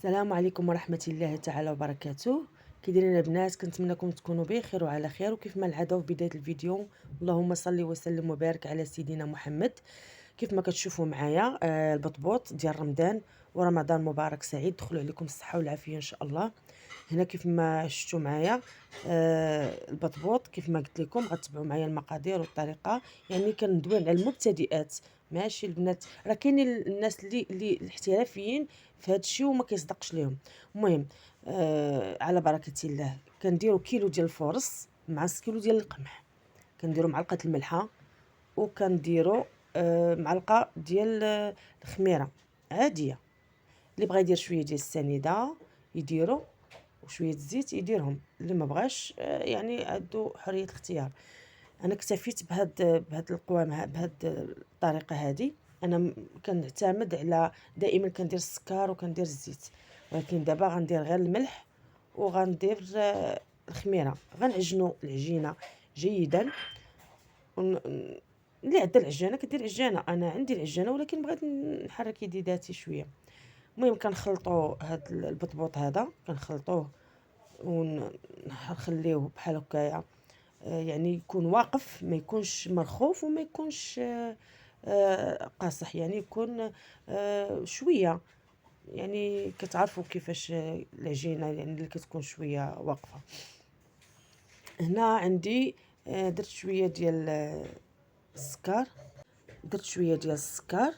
السلام عليكم ورحمة الله تعالى وبركاته. كي دايرين البنات؟ كنتمنىكم تكونوا بخير وعلى خير. وكيف ما العاده في بدايه الفيديو، اللهم صل وسلم وبارك على سيدنا محمد. كيف ما كتشوفوا معايا البطبوط ديال رمضان، ورمضان مبارك سعيد. دخلوا عليكم الصحه والعافيه ان شاء الله. هنا كيف ما شفتوا معايا البطبوط، كيف ما قلت لكم غتبعوا معايا المقادير والطريقه. يعني كندوي على المبتدئات، ماشي البنات. راه كاينين الناس اللي الاحترافيين في هذا الشيء وما كيصدقش ليهم. المهم على بركه الله، كنديروا كيلو ديال الفورص مع 6 كيلو ديال القمح. كنديروا معلقه الملحه، وكنديروا معلقه ديال الخميره عاديه. اللي بغى يدير شويه ديال السنيده يديروا، وشويه الزيت يديرهم. اللي ما بغاش يعني عنده حريه الاختيار. انا اكتفيت بهاد القوام، بهاد الطريقه هذه. انا كنعتمد على دائما كندير السكر وكندير الزيت، ولكن دابا غندير غير الملح وغندير الخميره. غنعجنوا العجينه جيدا. اللي عندها العجانه كدير عجانه، انا عندي العجانه ولكن بغيت نحرك يدي ذاتي شويه. المهم كنخلطوا هاد البطبوط هذا، كنخلطوه ونخليوه بحال هكايا. يعني يكون واقف، ما يكونش مرخوف وما يكونش قاصح، يعني يكون شويه. يعني كتعرفوا كيفاش العجينه يعني اللي كتكون شويه واقفه. هنا عندي درت شويه ديال السكر. درت شويه ديال السكر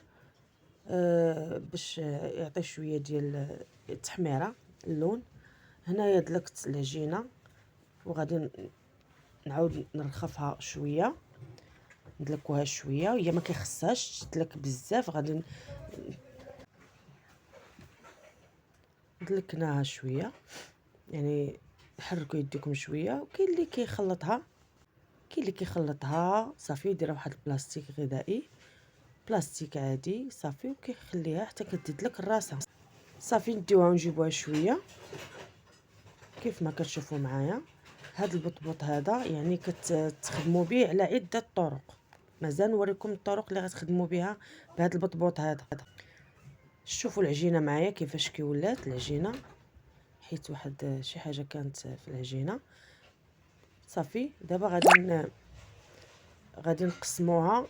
باش يعطي شويه ديال التحميره، اللون. هنايا دلكت العجينه وغادي نعاود نرخفها شويه، ندلكوها شويه. هي ما كيخصهاش تدلك بزاف، غادي دلكناها شويه. يعني حركوا يديكم شويه. وكاين اللي كيخلطها، صافي يديرها واحد البلاستيك غذائي، بلاستيك عادي صافي، وكيخليها حتى كتدلك راسها. صافي نديوها ونجيبوها شويه كيف ما كتشوفوا معايا. هاد البطبوط هذا يعني كتخدموا به على عده طرق. مازال نوريكم الطرق اللي غتخدموا بها بهاد البطبوط هذا. شوفوا العجينه معايا كيفاش كي ولات العجينه، حيت واحد شي حاجه كانت في العجينه. صافي دابا غادي نقسموها.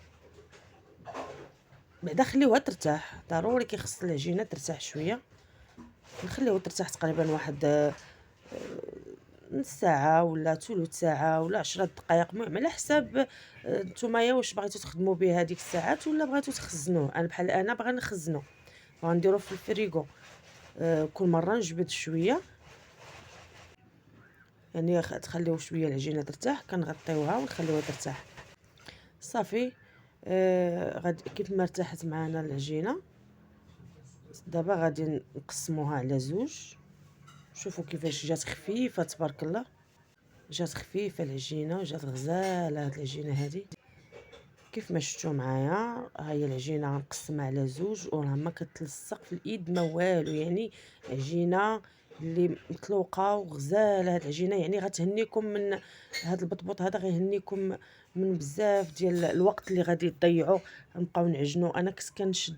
بعدا خليوها ترتاح، ضروري كيخص العجينه ترتاح شويه. نخليوها ترتاح تقريبا واحد نص ساعه ولا ثلث ساعه ولا 10 دقائق، المهم على حساب نتوما واش بغيتو تخدموا به هذيك الساعات ولا بغيتو تخزنوه. انا بحال انا باغا نخزنو، غنديرو في الفريغو. كل مره نجبد شويه، يعني تخليو شويه العجينه ترتاح، كنغطيوها ونخليوها ترتاح. صافي غادي كيف ما ارتاحت معنا العجينه، دابا غادي نقسموها على زوج. شوفوا كيفاش جات خفيفه تبارك الله، جات خفيفه العجينه وجات غزاله هاد العجينه هادي. كيف ما شفتوا معايا، ها هي العجينه غنقسمها على زوج وراه ما كتلصق في الايد ما والو. يعني عجينه اللي مطلوقه وغزاله هاد العجينه، يعني غتهنيكم من هاد البطبوط هذا، غيهنيكم من بزاف ديال الوقت اللي غادي تضيعوا نبقاو نعجنوا. انا كنت كنشد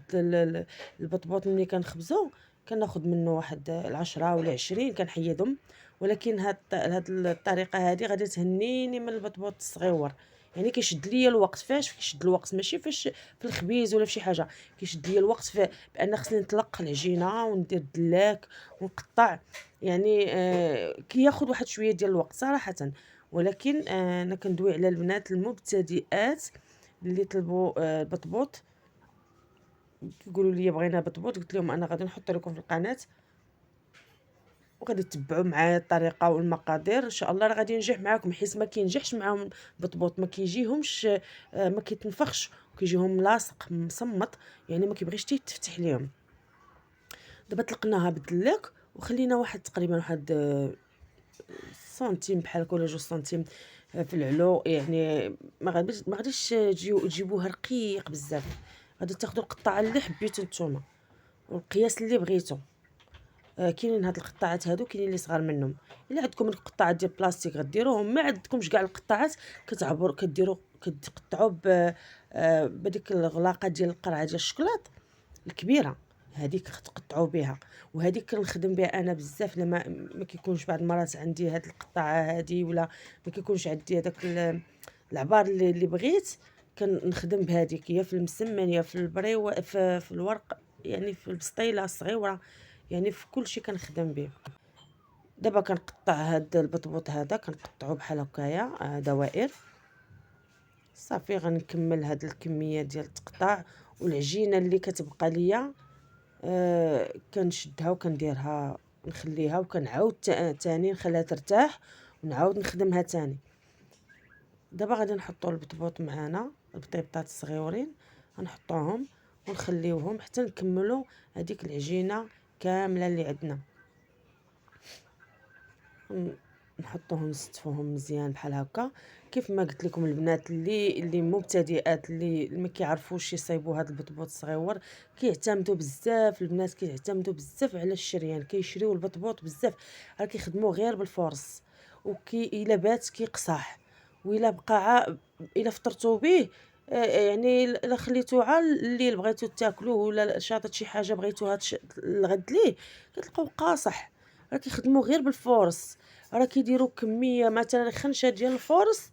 البطبوط ملي كنخبزو، كناخذ منه واحد 10 ولا 20 كنحيدهم. ولكن هاد الطريقه هذه غادي تهنيني من البطبوط الصغيور. يعني كيشد ليا الوقت. فاش كيشد الوقت؟ ماشي فاش في الخبيز ولا في شي حاجه، كيشد ليا الوقت في بان خصني نطلق العجينه وندير الدلاك ونقطع. يعني كياخذ واحد شويه ديال الوقت صراحه. ولكن انا كندوي على البنات المبتدئات اللي طلبوا البطبوط، كيقولوا لي بغينا بطبوط. قلت لهم انا غادي نحط لكم في القناه وغادي تتبعوا معايا الطريقه والمقادير ان شاء الله. راه غادي ينجح معاكم، حيت ما كينجحش معاهم بطبوط، ما كيجيهمش ما كيتنفخش، وكيجيهم لاصق مصمط، يعني ما كيبغيش يتفتح ليهم. دابا طلقناها بالدلاك وخلينا واحد تقريبا واحد سنتيم بحال هكا ولا 2 سنتيم في العلو. يعني ما غاديش تجيبوها رقيق بزاف، غادي تاخذوا القطعه اللي حبيتو نتوما والقياس اللي بغيتو. كاينين هاد القطاعات هادو، كاينين اللي صغار منهم. الا عندكم القطاعات ديال البلاستيك غديروهم، ما عندكمش كاع القطاعات كديروا كتقطعوا بديك الغلاقه ديال القرعه ديال الشكلاط الكبيره. هذيك تقطعوا بها. وهذيك كنخدم بها انا بزاف لما ما كيكونش بعض المرات عندي هاد القطعه هادي، ولا ما كيكونش عندي هذاك العبار اللي بغيت، كنخدم بهذيك يا في المسمن يا في البريو في الورق، يعني في البسطيله الصغيره، يعني في كل شيء كنخدم به. دابا كنقطع هاد البطبوط هذا، كنقطعو بحال هكايا دوائر. صافي غنكمل هاد الكميه ديال التقطاع. والعجينه اللي كتبقى ليا كنشدها وكنديرها نخليها، وكنعاود تاني نخليها ترتاح ونعاود نخدمها تاني. دابا غادي نحطوا البطبوط معانا، البطيبطات الصغيورين غنحطوهم ونخليوهم حتى نكملوا هذيك العجينه كامله اللي عندنا. نحطوهم نستفوهم مزيان بحال هكا. كيف ما قلت لكم البنات اللي مبتدئات، اللي ما كيعرفوش يصايبوا هذا البطبوط الصغيور، كيعتمدوا بزاف البنات، كيعتمدوا بزاف على الشريان، كيشريو البطبوط بزاف، راه كيخدموه غير بالفرص. الا بات كيقصح، والا بقى الا فطرتوا به يعني الا خليتوه على الليل بغيتو تاكلوه، ولا شاطت شي حاجه بغيتوها الغد ليه، كتلقاو قاصح. راه كيخدموا غير بالفورس. راه كيديروا كميه مثلا خنشه ديال الفورس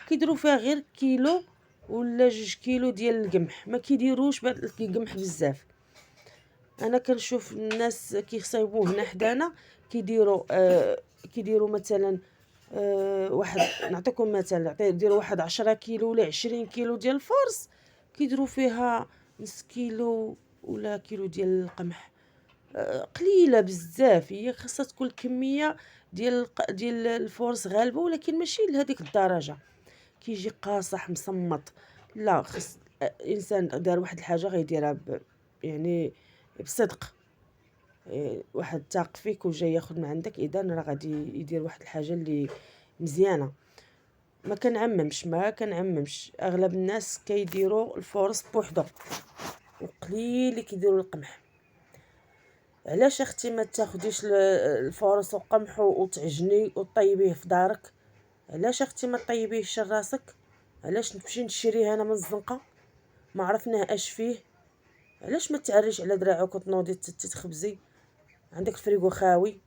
كيديروا فيها غير كيلو ولا 2 كيلو ديال القمح، ما كيديروش القمح بزاف. انا كنشوف الناس كيصايبوه هنا حدانا كيديروا مثلا واحد، نعطيكم مثال، يديروا واحد 10 كيلو ولا 20 كيلو ديال الفورس، كيديروا فيها نص كيلو ولا كيلو ديال القمح. قليله بزاف، هي خاصها تكون الكميه ديال الفورس غالبه، ولكن ماشي لهذيك الدرجه كيجي قاصح مصمط. لا، خص انسان دار واحد الحاجه غيديرها يعني بصدق. واحد تاق فيك وجاي ياخذ من عندك، اذا راه غادي يدير واحد الحاجه اللي مزيانه. ما كنعممش اغلب الناس كيديروا الفورس بوحدو، وقليل اللي كيديروا القمح. علاش اختي ما تاخديش الفورس وقمح وتعجني وطيبيه في دارك؟ علاش اختي ما طيبيهش راسك؟ علاش نمشي نشريه انا من الزنقه ما عرفناه اش فيه؟ علاش ما تعريش على دراعك وتنوضي تخبزي؟ عندك الفريغو خاوي.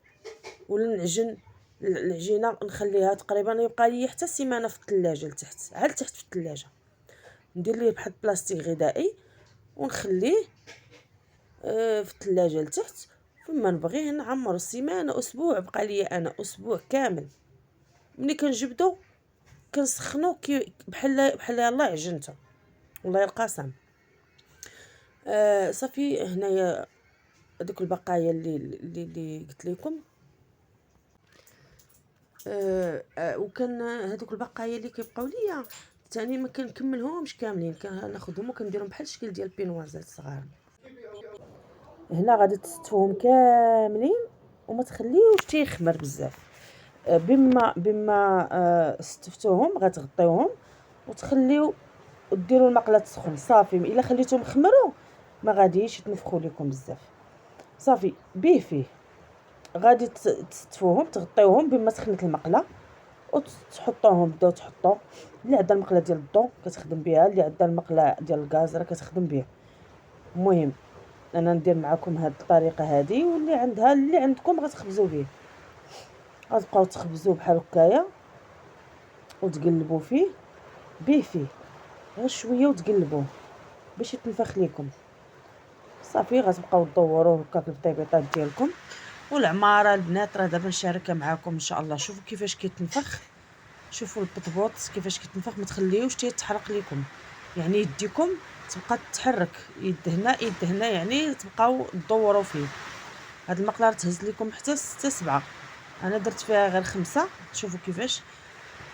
ولا نعجن العجينه نخليها تقريبا يبقى لي حتى سيمانه في الثلاجه لتحت، عاد تحت في الثلاجه، ندير ليه بواحد بلاستيك غذائي ونخليه في الثلاجه لتحت. فما نبغيه نعمر السيمانه، اسبوع بقى لي انا اسبوع كامل. ملي كنجبدو كنسخنو بحال يلاه عجنته، والله القسم. صافي هنايا هذوك البقايا اللي قلت لكم. وكان هذوك البقايا اللي كيبقاو ليا ثاني ما كنكملهمش كاملين، كناخذهم وكنديرهم بحال الشكل ديال بينوازات صغار. هنا غادي تستفوهم كاملين وما تخليوش تيخمر بزاف. بما استفتوهم غتغطيوهم وتخليو وديروا المقله تسخن. صافي الا خليتهم خمروا ما غاديش يتنفخوا لكم بزاف. صافي بيه فيه غادي تستفوهم تغطيوهم بما سخنت المقله وتحطوهم. بداو تحطوا اللي عندها المقله ديال الضو كتخدم بها، اللي عندها المقله ديال الغاز راه كتخدم بها. المهم انا ندير معكم هاد الطريقه هذه، واللي عندها اللي عندكم غتخبزوا به. غتبقاو تخبزوه بحال هكايا وتقلبوا فيه غير شويه وتقلبوه باش يتنفخ لكم. صافي غتبقاو تدوروه هكاك البطيبيطات ديالكم. والعماره البنات راه دابا نشاركها معكم ان شاء الله. شوفوا كيفاش كيتنفخ، شوفوا البطبوط كيفاش كيتنفخ، ما تخليوش تيتحرق لكم، يعني يديكم تبقى تتحرك يد هنا يعني تبقاو تدوروا فيه. هاد المقله تهز لكم حتى 6 7، انا درت فيها غير 5. شوفوا كيفاش.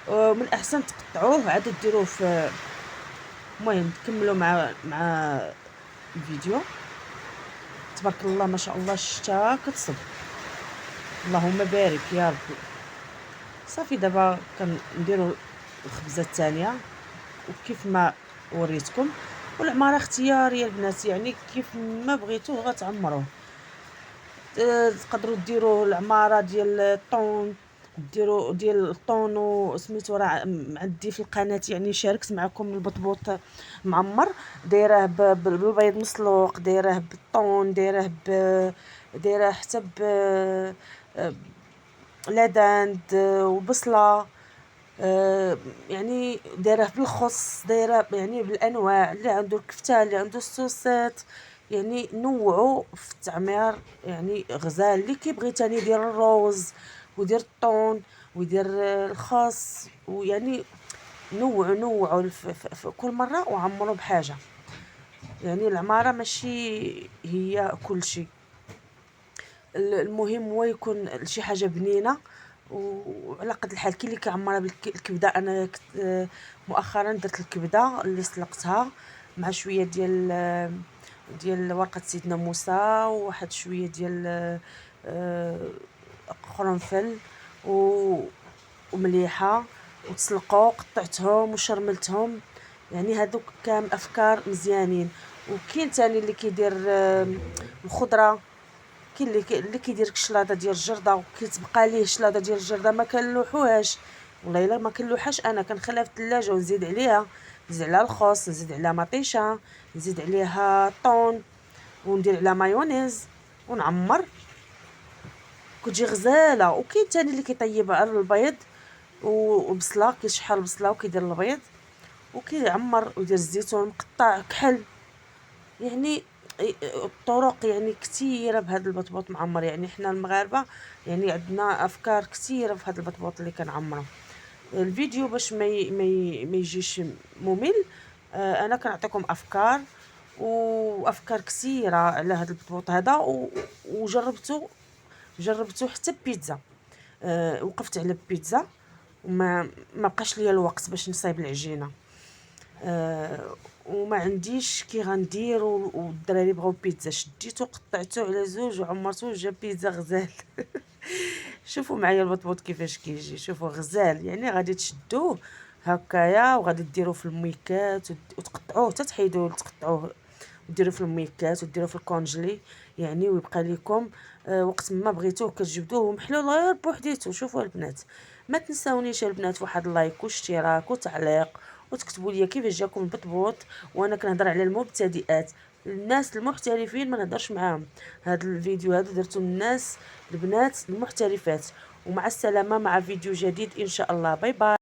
ومن الاحسن تقطعوه عاد ديروه في. المهم تكملوا مع الفيديو. تبارك الله ما شاء الله الشتا كتصب، اللهم بارك يا ربي. صافي دابا كنديروا الخبزه الثانيه وكيف ما وريتكم. والعماره اختياريه البنات، يعني كيف ما بغيتوه غتعمروه. تقدروا ديروا العماره ديال الطون، ديروا ديال الطون وسميتو، راه عندي في القناه يعني شاركت معكم البطبوط معمر، دايره بالبيض مسلوق، دايره بالطون، دايره حتى لدند وبصله، يعني دايره بالخص، دايره يعني بالانواع، اللي عنده الكفته، اللي عنده السوسات، يعني نوعوا في التعمير. يعني غزال اللي كيبغي تاني يدير الروز ويدير الطون ويدير الخس، ويعني نوعوا في كل مره وعمروا بحاجه. يعني العماره ماشي هي كل شيء، المهم هو يكون شي حاجه بنينه وعلى قد الحال. كاين اللي كيعمرها بالكبده، انا مؤخرا درت الكبده اللي سلقتها مع شويه ديال ورقه سيدنا موسى، وواحد شويه ديال قرنفل ومليحه، وتسلقوا، قطعتهم وشرملتهم. يعني هادوك كامل افكار مزيانين. وكاين تاني اللي كيدير الخضره، كاين اللي كيدير الشلاضه ديال الجرده، وكيتبقى ليه الشلاضه ديال الجرده ما كنلوحوهاش. والله الا ما كنلوحاش، انا كنخليها في الثلاجه ونزيد عليها، نزيد عليها الخس، نزيد عليها مطيشه، نزيد عليها طون، وندير عليها مايونيز ونعمر، كتجي غزاله. وكاين تاني اللي كيطيب على البيض وبصله، كيشحر البصله وكيدير البيض وكيعمر ويدير الزيتون مقطع كحل. يعني الطرق يعني كثيره بهذا البطبوط معمر. يعني حنا المغاربه يعني عندنا افكار كثيره في هذا البطبوط اللي كنعمرو. الفيديو باش ما يجيش ممل، انا كنعطيكم افكار وافكار كثيره على هذا البطبوط هذا، وجربته حتى بيتزا. وقفت على بيتزا وما بقاش ليا الوقت باش نصايب العجينه، وما عنديش كي غندير. والدراري بغاو بيتزا، شديتو قطعتو على زوج وعمرتو جا بيتزا غزال. شوفوا معايا البطبوط كيفاش كيجي، شوفوا غزال. يعني غادي تشدوه هكايا وغادي ديروه في الميكات وتقطعوه حتى تحيدوه، تقطعوه وديروه في الميكات وديروه في الكونجلي. يعني ويبقى لكم وقت ما بغيتوه كتجبدوه محلول غير بوحديتو. شوفوا البنات، ما تنساونيش البنات واحد اللايك واشتراك وتعليق، وتكتبوا لي كيفاش جاكم البطبوط. وانا كنهضر على المبتدئات، الناس المحترفين ما نهضرش معاهم. هذا الفيديو هذا درتو الناس البنات المحترفات. ومع السلامه مع فيديو جديد ان شاء الله. باي باي.